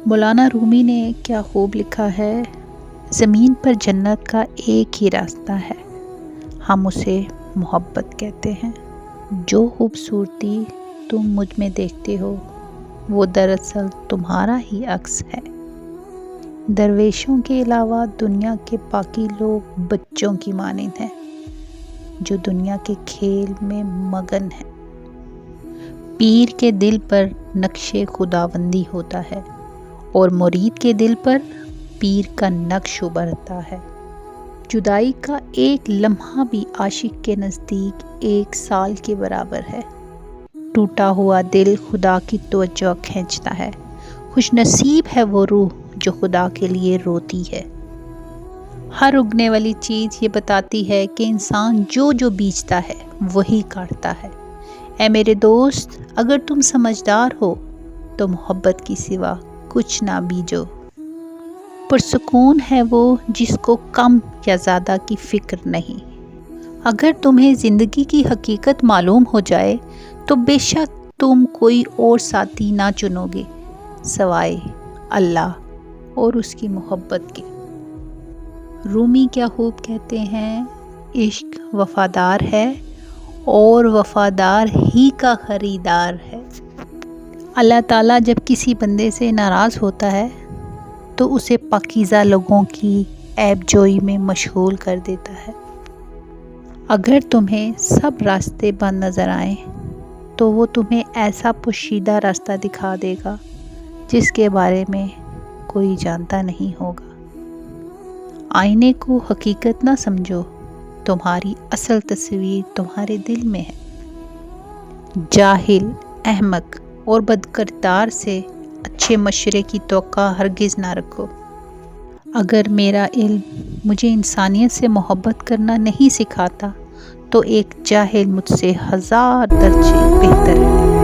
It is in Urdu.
مولانا رومی نے کیا خوب لکھا ہے، زمین پر جنت کا ایک ہی راستہ ہے، ہم اسے محبت کہتے ہیں۔ جو خوبصورتی تم مجھ میں دیکھتے ہو وہ دراصل تمہارا ہی عکس ہے۔ درویشوں کے علاوہ دنیا کے باقی لوگ بچوں کی مانند ہیں جو دنیا کے کھیل میں مگن ہیں۔ پیر کے دل پر نقش خداوندی ہوتا ہے اور مرید کے دل پر پیر کا نقش ابھرتا ہے۔ جدائی کا ایک لمحہ بھی عاشق کے نزدیک 1 سال کے برابر ہے۔ ٹوٹا ہوا دل خدا کی توجہ کھینچتا ہے۔ خوش نصیب ہے وہ روح جو خدا کے لیے روتی ہے۔ ہر اگنے والی چیز یہ بتاتی ہے کہ انسان جو بیجتا ہے وہی کاٹتا ہے۔ اے میرے دوست، اگر تم سمجھدار ہو تو محبت کی سوا کچھ نہ بیجو۔ پرسکون ہے وہ جس کو کم یا زیادہ کی فکر نہیں۔ اگر تمہیں زندگی کی حقیقت معلوم ہو جائے تو بے شک تم کوئی اور ساتھی نہ چنو گے سوائے اللہ اور اس کی محبت کے۔ رومی کیا خوب کہتے ہیں، عشق وفادار ہے اور وفادار ہی کا خریدار ہے۔ اللہ تعالیٰ جب کسی بندے سے ناراض ہوتا ہے تو اسے پاکیزہ لوگوں کی عیب جوئی میں مشغول کر دیتا ہے۔ اگر تمہیں سب راستے بند نظر آئیں تو وہ تمہیں ایسا پوشیدہ راستہ دکھا دے گا جس کے بارے میں کوئی جانتا نہیں ہوگا۔ آئینے کو حقیقت نہ سمجھو، تمہاری اصل تصویر تمہارے دل میں ہے۔ جاہل، احمق اور بدکردار سے اچھے مشورے کی توقع ہرگز نہ رکھو۔ اگر میرا علم مجھے انسانیت سے محبت کرنا نہیں سکھاتا تو ایک جاہل مجھ سے 1000 درجے بہتر ہے۔